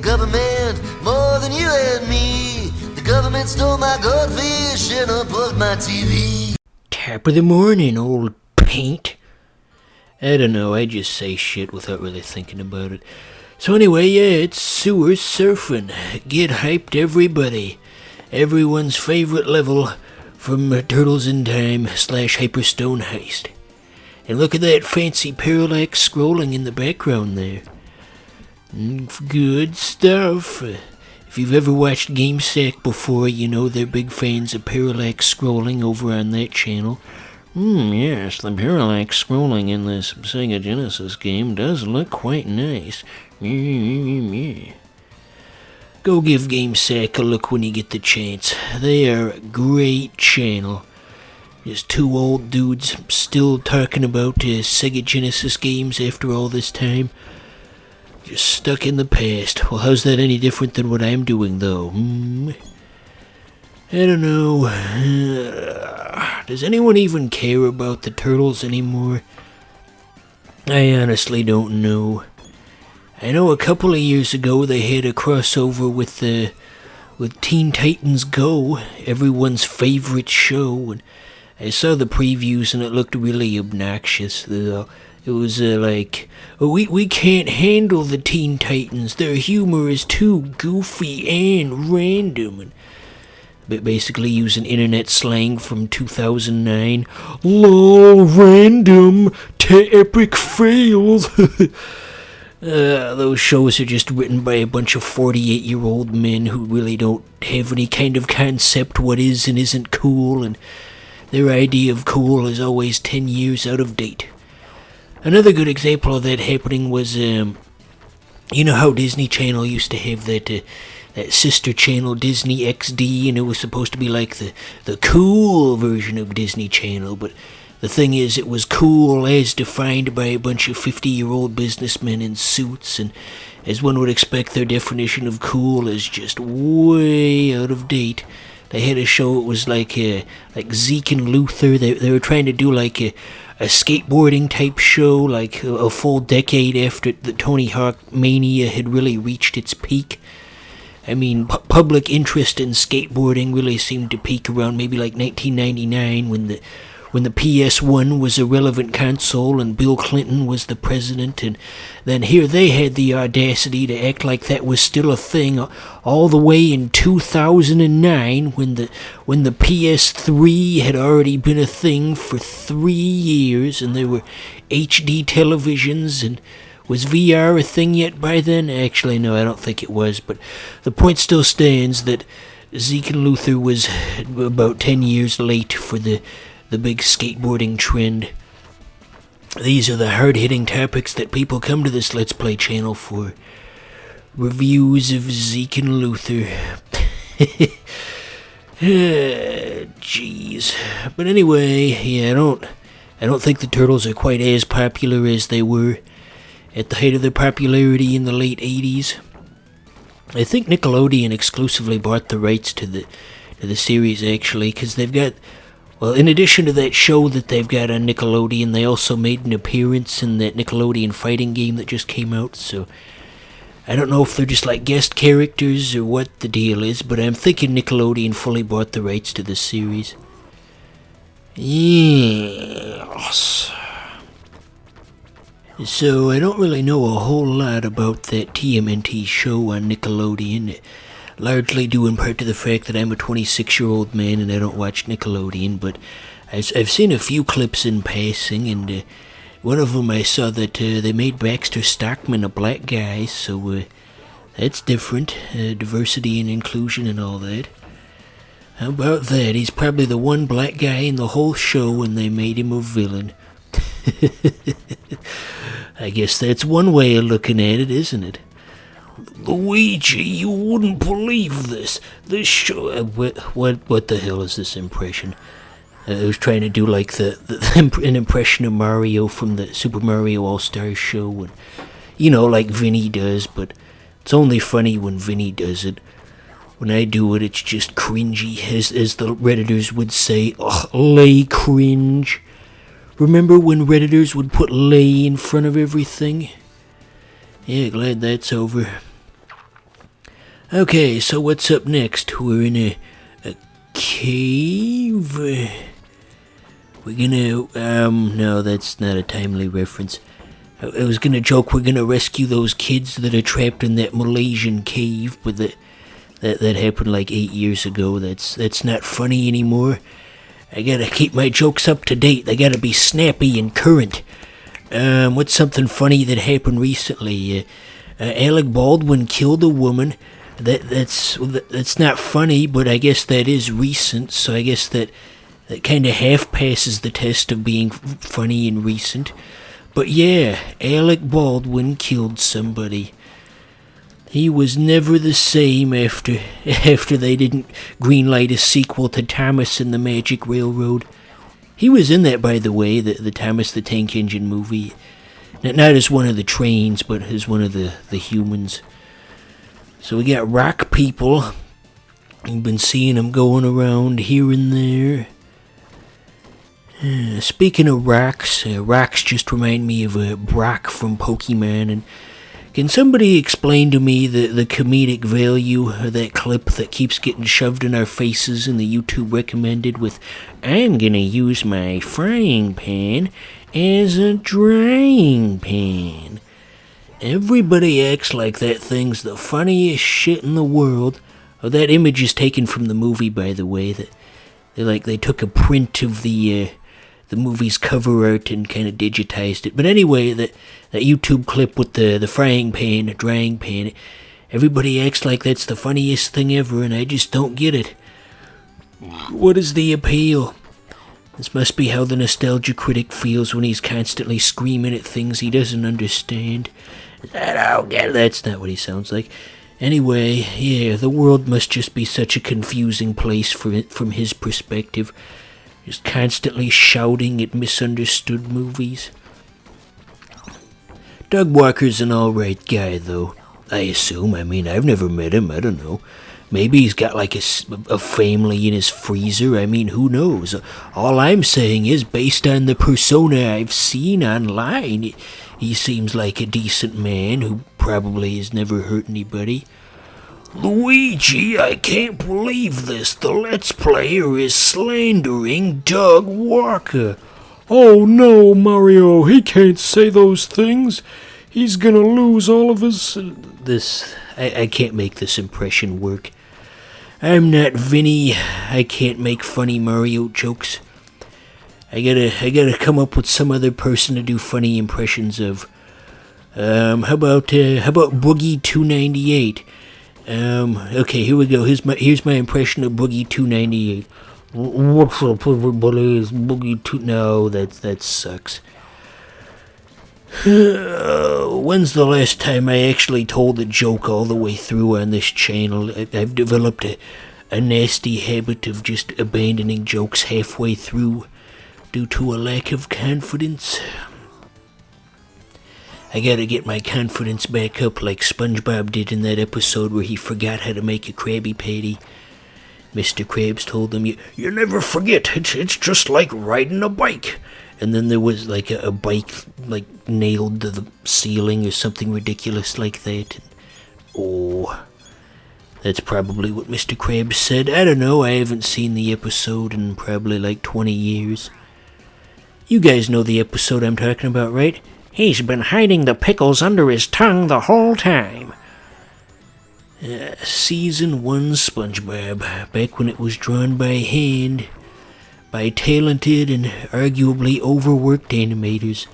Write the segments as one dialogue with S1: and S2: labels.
S1: government more than you and me. The government stole my goldfish and unplugged my TV.
S2: Top of the morning, old paint. I don't know, I just say shit without really thinking about it. So anyway, yeah, it's sewer surfing. Get hyped, everybody. Everyone's favorite level from Turtles in Time / Hyperstone Heist. And look at that fancy parallax scrolling in the background there. Good stuff. If you've ever watched GameSack before, you know they're big fans of parallax scrolling over on that channel. Yes, the parallax scrolling in this Sega Genesis game does look quite nice. Go give GameSack a look when you get the chance. They are a great channel. Just two old dudes still talking about Sega Genesis games after all this time. Just stuck in the past. Well, how's that any different than what I'm doing, though? I don't know. Does anyone even care about the Turtles anymore? I honestly don't know. I know a couple of years ago they had a crossover with Teen Titans Go, everyone's favorite show, and I saw the previews and it looked really obnoxious. It was like, we can't handle the Teen Titans. Their humor is too goofy and random. But basically using internet slang from 2009. LOL, random to epic fails. Those shows are just written by a bunch of 48-year-old men who really don't have any kind of concept what is and isn't cool, and their idea of cool is always 10 years out of date. Another good example of that happening was, you know how Disney Channel used to have that sister channel, Disney XD, and it was supposed to be like the cool version of Disney Channel, but the thing is, it was cool as defined by a bunch of 50-year-old businessmen in suits, and as one would expect, their definition of cool is just way out of date. They had a show, it was like Zeke and Luther. They were trying to do like a skateboarding type show, like a full decade after the Tony Hawk mania had really reached its peak. I mean, public interest in skateboarding really seemed to peak around maybe like 1999 when the PS1 was a relevant console and Bill Clinton was the president, and then here they had the audacity to act like that was still a thing all the way in 2009 when the PS3 had already been a thing for 3 years, and there were HD televisions, and was VR a thing yet by then? Actually, no, I don't think it was, but the point still stands that Zeke and Luther was about 10 years late for the big skateboarding trend. These are the hard-hitting topics that people come to this Let's Play channel for. Reviews of Zeke and Luther. Jeez. But anyway, yeah, I don't think the Turtles are quite as popular as they were at the height of their popularity in the late 80s. I think Nickelodeon exclusively bought the rights to the series, actually, because they've got, well, in addition to that show that they've got on Nickelodeon, they also made an appearance in that Nickelodeon fighting game that just came out, so I don't know if they're just like guest characters or what the deal is, but I'm thinking Nickelodeon fully bought the rights to this series. Yes. So I don't really know a whole lot about that TMNT show on Nickelodeon, largely due in part to the fact that I'm a 26-year-old man and I don't watch Nickelodeon, but I've seen a few clips in passing, and one of them I saw that they made Baxter Stockman a black guy, so that's different, diversity and inclusion and all that. How about that? He's probably the one black guy in the whole show and they made him a villain. I guess that's one way of looking at it, isn't it? Luigi, you wouldn't believe this. This show... What the hell is this impression? I was trying to do like an impression of Mario from the Super Mario All-Stars show, and, you know, like Vinny does, but it's only funny when Vinny does it. When I do it, it's just cringy, as the Redditors would say. Ugh, lay cringe. Remember when Redditors would put lay in front of everything? Yeah, glad that's over. Okay, so what's up next? We're in a cave. We're gonna, no, that's not a timely reference. I was gonna joke we're gonna rescue those kids that are trapped in that Malaysian cave, but that happened like 8 years ago. That's not funny anymore. I gotta keep my jokes up to date. They gotta be snappy and current. What's something funny that happened recently? Alec Baldwin killed a woman. That's not funny, but I guess that is recent, so I guess that kind of half passes the test of being funny and recent. But yeah, Alec Baldwin killed somebody. He was never the same after they didn't greenlight a sequel to Thomas and the Magic Railroad. He was in that, by the way, the Thomas the Tank Engine movie. Not as one of the trains, but as one of the humans. So we got rock people. You've been seeing them going around here and there. Speaking of rocks, rocks just remind me of Brock from Pokemon. And can somebody explain to me the comedic value of that clip that keeps getting shoved in our faces in the YouTube recommended with, I'm gonna use my frying pan as a drying pan? Everybody acts like that thing's the funniest shit in the world. Oh, that image is taken from the movie, by the way. They took a print of the movie's cover art and kind of digitized it. But anyway, that YouTube clip with the frying pan, the drying pan, everybody acts like that's the funniest thing ever, and I just don't get it. What is the appeal? This must be how the nostalgia critic feels when he's constantly screaming at things he doesn't understand. I don't get it. That's not what he sounds like. Anyway, yeah, the world must just be such a confusing place from his perspective. Just constantly shouting at misunderstood movies. Doug Walker's an alright guy, though. I assume. I mean, I've never met him. I don't know. Maybe he's got like a family in his freezer. I mean, who knows? All I'm saying is, based on the persona I've seen online, he seems like a decent man who probably has never hurt anybody. Luigi, I can't believe this. The Let's Player is slandering Doug Walker.
S3: Oh no, Mario, he can't say those things. He's gonna lose all of his...
S2: I can't make this impression work. I'm not Vinny. I can't make funny Mario jokes. I gotta come up with some other person to do funny impressions of. How about Boogie 298? Okay, here we go. Here's my impression of Boogie 298. What's up, everybody? It's Boogie 2... No, that sucks. When's the last time I actually told a joke all the way through on this channel? I've developed a nasty habit of just abandoning jokes halfway through due to a lack of confidence. I gotta get my confidence back up like SpongeBob did in that episode where he forgot how to make a Krabby Patty. Mr. Krabs told him, you never forget, it's just like riding a bike. And then there was like a bike like nailed to the ceiling or something ridiculous like that. Oh, that's probably what Mr. Krabs said. I don't know, I haven't seen the episode in probably like 20 years. You guys know the episode I'm talking about, right? He's been hiding the pickles under his tongue the whole time. Season 1 SpongeBob, back when it was drawn by hand, by talented and arguably overworked animators.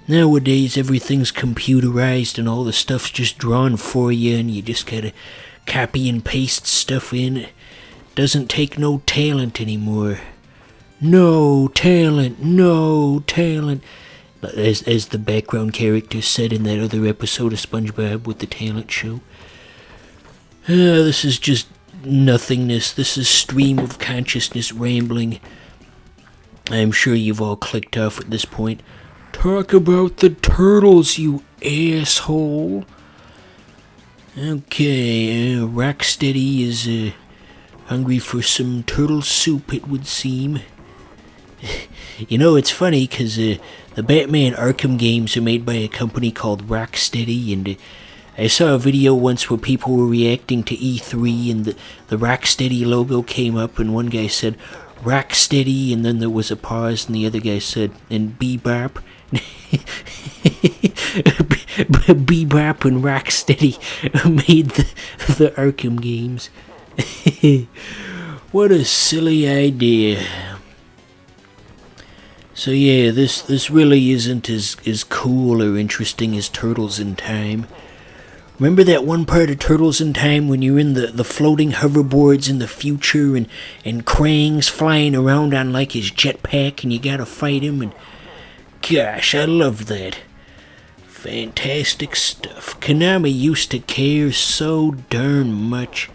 S2: Nowadays, everything's computerized and all the stuff's just drawn for you, and you just gotta copy and paste stuff in. It doesn't take no talent anymore. No talent, no talent. As the background character said in that other episode of SpongeBob with the talent show. This is just nothingness. This is stream of consciousness rambling. I'm sure you've all clicked off at this point.
S3: Talk about the turtles, you asshole.
S2: Okay, Rocksteady is hungry for some turtle soup, it would seem. You know, it's funny, because the Batman Arkham games are made by a company called Rocksteady, and I saw a video once where people were reacting to E3 and the Rocksteady logo came up and one guy said, Rocksteady, and then there was a pause and the other guy said, and Bebop. Bebop and Rocksteady made the Arkham games. What a silly idea. So yeah, this really isn't as cool or interesting as Turtles in Time. Remember that one part of Turtles in Time when you're in the floating hoverboards in the future and Krang's flying around on like his jetpack and you gotta fight him and gosh, I love that. Fantastic stuff. Konami used to care so darn much.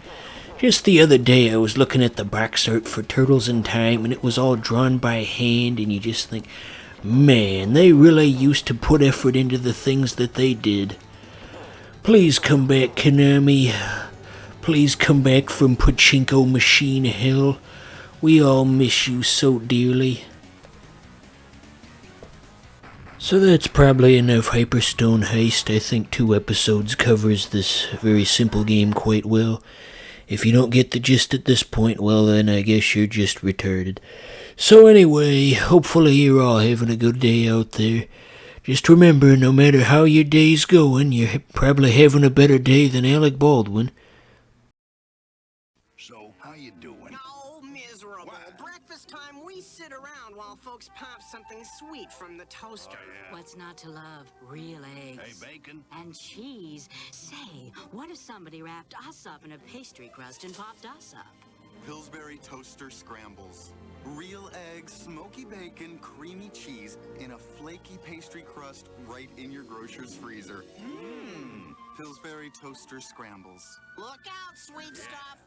S2: Just the other day I was looking at the box art for Turtles in Time and it was all drawn by hand and you just think, man, they really used to put effort into the things that they did. Please come back, Konami. Please come back from Pachinko Machine Hell. We all miss you so dearly. So that's probably enough Hyperstone Heist. I think 2 episodes covers this very simple game quite well. If you don't get the gist at this point, well then I guess you're just retarded. So anyway, hopefully you're all having a good day out there. Just remember, no matter how your day's going, you're probably having a better day than Alec Baldwin.
S4: So, how you doing?
S5: Oh, miserable. Breakfast time, we sit around while folks pop something sweet from the toaster.
S4: Oh, yeah.
S6: What's not to love? Real eggs.
S4: Hey, bacon?
S6: And cheese. Say, what if somebody wrapped us up in a pastry crust and popped us up?
S7: Pillsbury Toaster Scrambles. Real eggs, smoky bacon, creamy cheese in a flaky pastry crust right in your grocer's freezer. Mmm. Pillsbury Toaster Scrambles.
S5: Look out, sweet stuff.